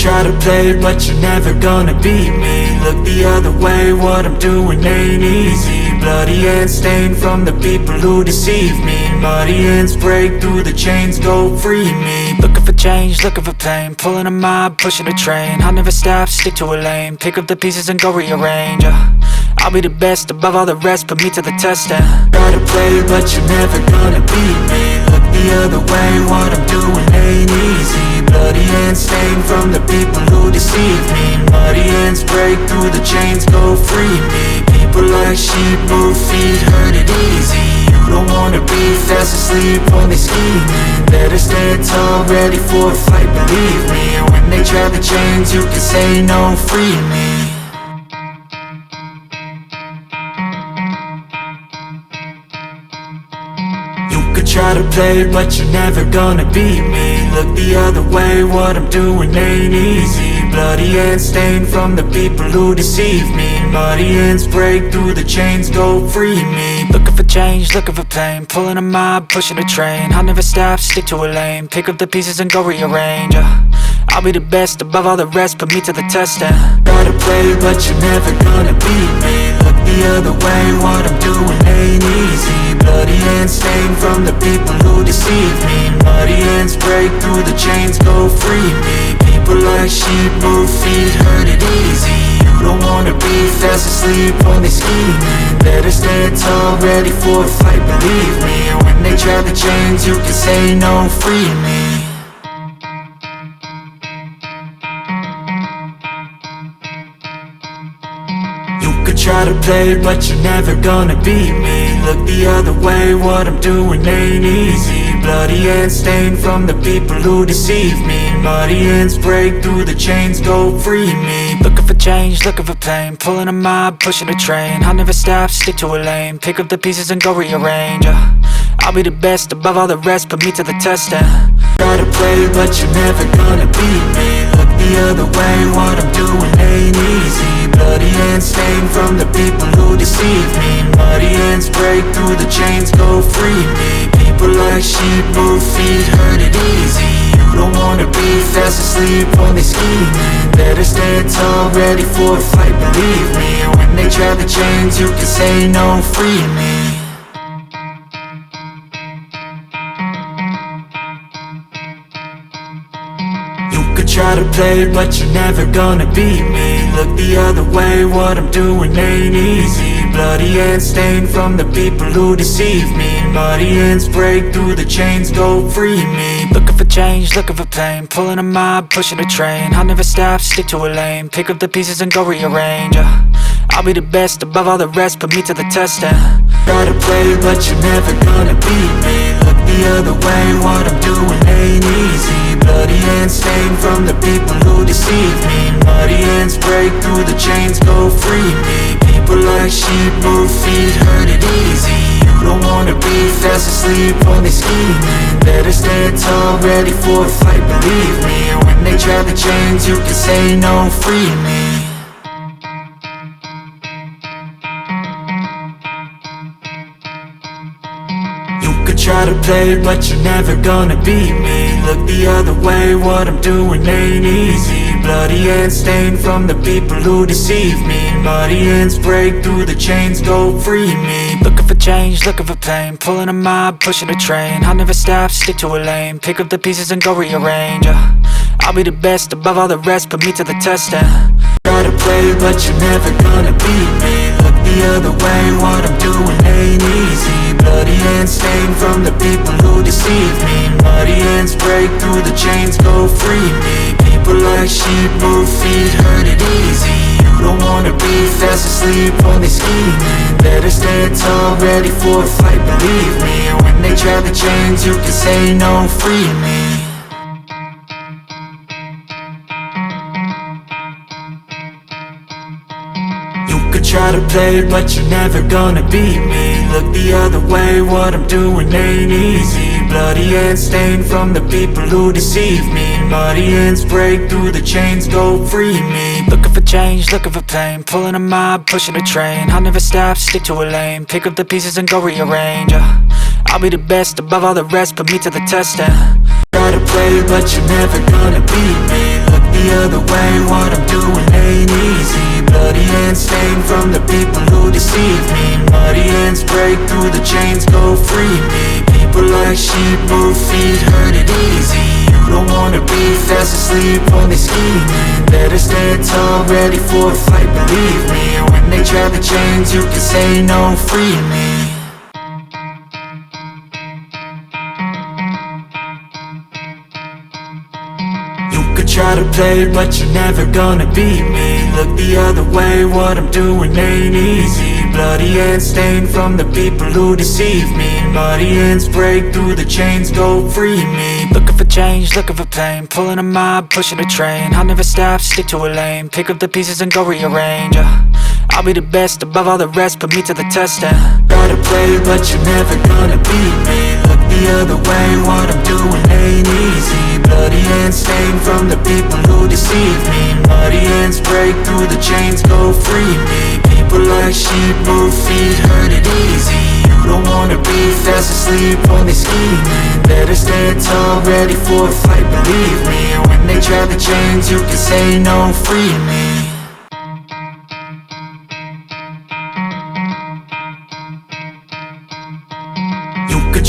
try to play, but you're never gonna beat me. Look the other way, what I'm doing ain't easy. Bloody hands stained from the people who deceive me. Muddy hands break through the chains, go free me. Looking for change, looking for pain, pulling a mob, pushing a train. I'll never stop, stick to a lane, pick up the pieces and go rearrange. I'll be the best above all the rest, put me to the test and try to play, but you're never gonna beat me. Look the other way, what I'm doing ain't easy. Bloody hands stained from the people who deceive me. Muddy hands break through the chains, go free me. People like sheep move feet, hurt it easy. You don't wanna be fast asleep when they scheming. Better stand tall, ready for a fight, believe me. And when they try the chains, you can say no, free me. Try to play, but you're never gonna beat me. Look the other way, what I'm doing ain't easy. Bloody hands stained from the people who deceive me. Muddy hands break through the chains, go free me. Looking for change, looking for pain, pulling a mob, pushing a train. I'll never stop, stick to a lane, pick up the pieces and go rearrange. I'll be the best above all the rest, put me to the test and try to play, but you're never gonna beat me. Look the other way, what I'm doing ain't easy. Bloody hands stained from the people who deceive me. Muddy hands break through the chains, go free me. People like sheep move feet, hurt it easy. You don't wanna be fast asleep when they scheming. Better stand tall, ready for a fight, believe me. And when they try the chains, you can say no, free me. Try to play, but you're never gonna beat me. Look the other way, what I'm doing ain't easy. Bloody hands stained from the people who deceive me. Muddy hands break through the chains, go free me. Looking for change, looking for pain, pulling a mob, pushing a train. I'll never stop, stick to a lane, pick up the pieces and go rearrange. I'll be the best above all the rest, put me to the test and try to play, but you're never gonna beat me. Look the other way, what I'm doing ain't easy. Bloody hands stained from the people who deceive me. Muddy hands break through the chains, go free me. People like sheep move feet, hurt it easy. You don't wanna be fast asleep when they scheming. Better stand tall, ready for a fight, believe me. And when they try the chains, you can say no, free me. Try to play, but you're never gonna beat me. Look the other way, what I'm doing ain't easy. Bloody hands stained from the people who deceive me. Muddy hands break through the chains, go free me. Looking for change, looking for pain, pulling a mob, pushing a train. I'll never stop, stick to a lane, pick up the pieces and go rearrange. I'll be the best above all the rest, put me to the test and try to play, but you're never gonna beat me. Look the other way, what I'm doing ain't easy. Bloody hands stained from the people who deceive me. Muddy hands break through the chains, go free me. People like sheep move feet, hurt it easy. You don't wanna be fast asleep when they scheming. Better stand tall, ready for a fight, believe me. And when they try the chains, you can say no, free me. Try to play, but you're never gonna beat me. Look the other way, what I'm doing ain't easy. Bloody hands stained from the people who deceive me. Muddy hands break through the chains, go free me. Looking for change, looking for pain, pulling a mob, pushing a train. I'll never stop, stick to a lane, pick up the pieces and go rearrange. I'll be the best above all the rest, put me to the test and try to play, but you're never gonna beat me. Look the other way, what I'm doing ain't easy. Bloody hands stained from the people who deceive me. Muddy hands break through the chains, go free me. People like sheep move feet, hurt it easy. You don't wanna be fast asleep when they scheming. Better stand tall, ready for a fight, believe me. And when they try the chains, you can say no, free me. Try to play, but you're never gonna beat me. Look the other way, what I'm doing ain't easy. Bloody hands stained from the people who deceive me. Muddy hands break through the chains, go free me. Looking for change, looking for pain, pulling a mob, pushing a train. I'll never stop, stick to a lane, pick up the pieces and go rearrange. I'll be the best above all the rest, put me to the test and try to play, but you're never gonna beat me. look the other way, what I'm doing ain't easy. Bloody hands stained from the people who deceive me. Muddy hands break through the chains, go free me. People like sheep move feet, hurt it easy. You don't wanna be fast asleep when they scheming. Better stand tall, ready for a fight, believe me. When they try the chains, you can say no, free me. Try to play, but you're never gonna beat me. Look the other way, what I'm doing ain't easy. Bloody hands stained from the people who deceive me. Muddy hands break through the chains, go free me. Looking for change, looking for pain, pulling a mob, pushing a train. I'll never stop, stick to a lane, pick up the pieces and go rearrange. I'll be the best above all the rest, put me to the test and try to play, but you're never gonna beat me. Look the other way, what I'm doing ain't easy. Bloody hands stained from the people who deceive me. Muddy hands break through the chains, go free me. People like sheep move feet, hurt it easy. You don't wanna be fast asleep when they scheming. Better stand tall, ready for a fight, believe me. When they try the chains, you can say no, free me.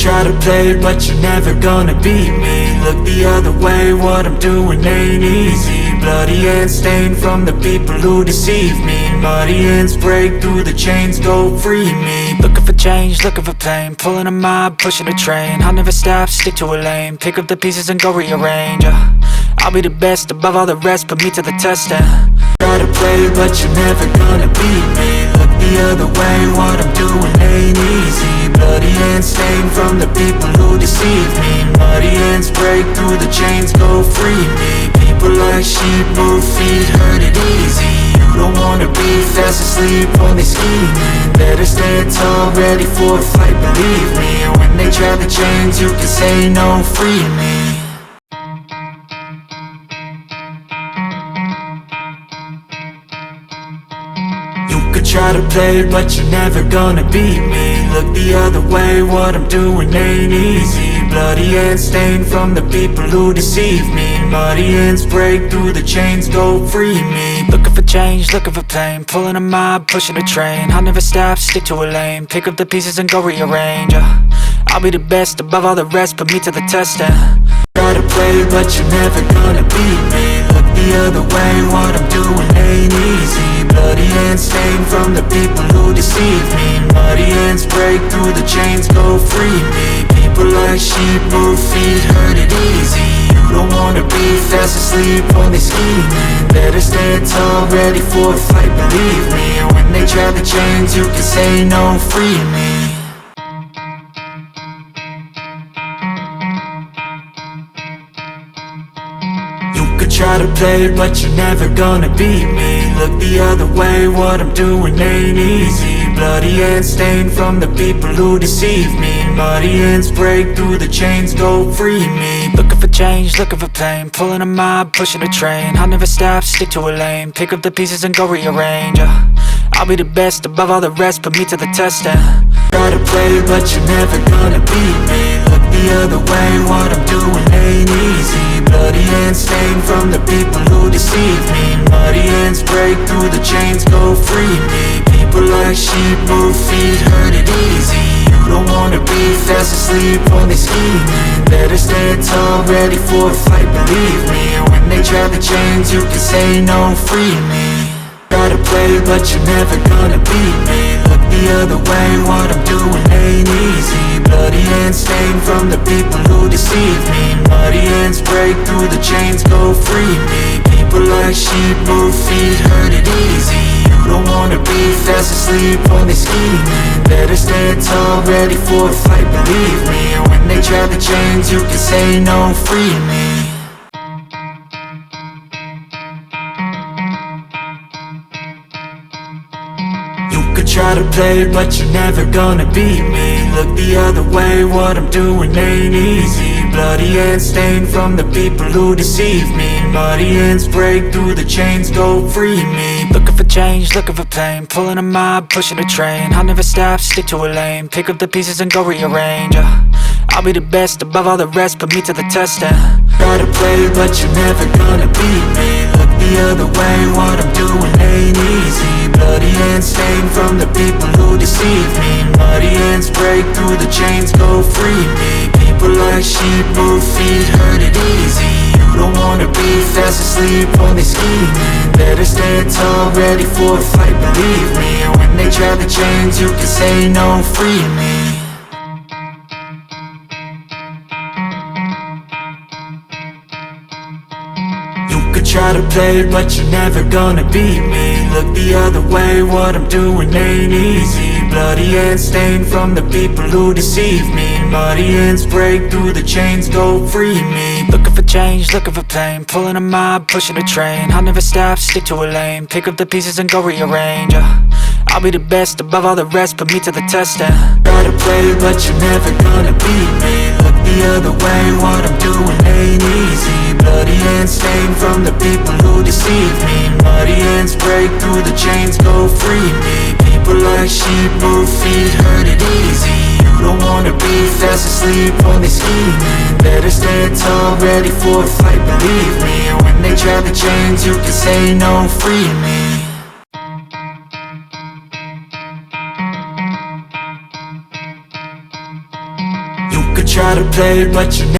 Try to play, but you're never gonna beat me. Look the other way, what I'm doing ain't easy. Bloody hands stained from the people who deceive me. Muddy hands break through the chains, go free me. Looking for change, looking for pain, pulling a mob, pushing a train. I'll never stop, stick to a lane, pick up the pieces and go rearrange. I'll be the best above all the rest, put me to the test and try to play, but you're never gonna beat me. Look the other way, what I'm doing ain't easy. Bloody hands stained from the people who deceive me. Muddy hands break through the chains, go free me. People like sheep move feet, hurt it easy. You don't wanna be fast asleep when they scheming. Better stand tall, ready for a fight, believe me. When they try the chains, you can say no, free me. Try to play, but you're never gonna beat me. Look the other way, what I'm doing ain't easy. Bloody hands stained from the people who deceive me. Muddy hands break through the chains, go free me. Looking for change, looking for pain, pulling a mob, pushing a train. I'll never stop, stick to a lane, pick up the pieces and go rearrange. I'll be the best above all the rest, put me to the test and try to play, but you're never gonna beat me. Look the other way, what I'm doing ain't easy. Bloody hands stained from the people who deceive me. Muddy hands break through the chains, go free me. People like sheep move feet, hurt it easy. You don't wanna be fast asleep when they scheming. Better stand tall, ready for a fight, believe me. When they try the chains, you can say no, free me. Try to play, but you're never gonna beat me. Look the other way, what I'm doing ain't easy. Bloody hands stained from the people who deceive me. Muddy hands break through the chains, go free me. Looking for change, looking for pain, pulling a mob, pushing a train. I'll never stop, stick to a lane, pick up the pieces and go rearrange. I'll be the best above all the rest, put me to the test and try to play, but you're never gonna beat me. Look the other way, what I'm doing ain't easy. Bloody hands stained from the people who deceive me. Muddy hands break through the chains, go free me. People like sheep move feet, hurt it easy. You don't wanna be fast asleep when they scheming. Better stand tall, ready for a fight, believe me. When they try the chains, you can say no, free me. Try to play, but you're never gonna beat me. Look the other way, what I'm doing ain't easy. Bloody hands stained from the people who deceive me. Muddy hands break through the chains, go free me. People like sheep move feet, hurt it easy. You don't wanna be fast asleep when they scheming. Better stand tall, ready for a fight, believe me. When they try the chains, you can say no, free me. Try to play, but you're never gonna beat me. Look the other way, what I'm doing ain't easy. Bloody hands stained from the people who deceive me. Muddy hands break through the chains, go free me. Looking for change, looking for pain, pulling a mob, pushing a train. I'll never stop, stick to a lane, pick up the pieces and go rearrange. I'll be the best above all the rest, put me to the test and try to play, but you're never gonna beat me. Look the other way, what I'm doing ain't easy. Bloody hands stained from the people who deceive me. Muddy hands break through the chains, go free me. People like sheep move feet, hurt it easy. You don't wanna be fast asleep on they scheming. Better stand tall, ready for a fight, believe me. And when they try the chains, you can say no, free me. Try to play, but you're never gonna beat me. Look the other way, what I'm doing ain't easy. Bloody hands stained from the people who deceive me. Muddy hands break through the chains, go free me. Looking for change, looking for pain, pulling a mob, pushing a train. I'll never stop, stick to a lane, pick up the pieces and go rearrange. I'll be the best above all the rest, put me to the test and try to play, but you're never gonna beat me. Look the other way, what I'm doing ain't easy. Bloody hands stained from the people who deceive me. Muddy hands break through the chains, go free me. People like sheep move feet, hurt it easy. You don't wanna be fast asleep on they scheming. Better stand tall, ready for a fight, believe me. And when they try the chains, you can say no, free me. You could try to play, but you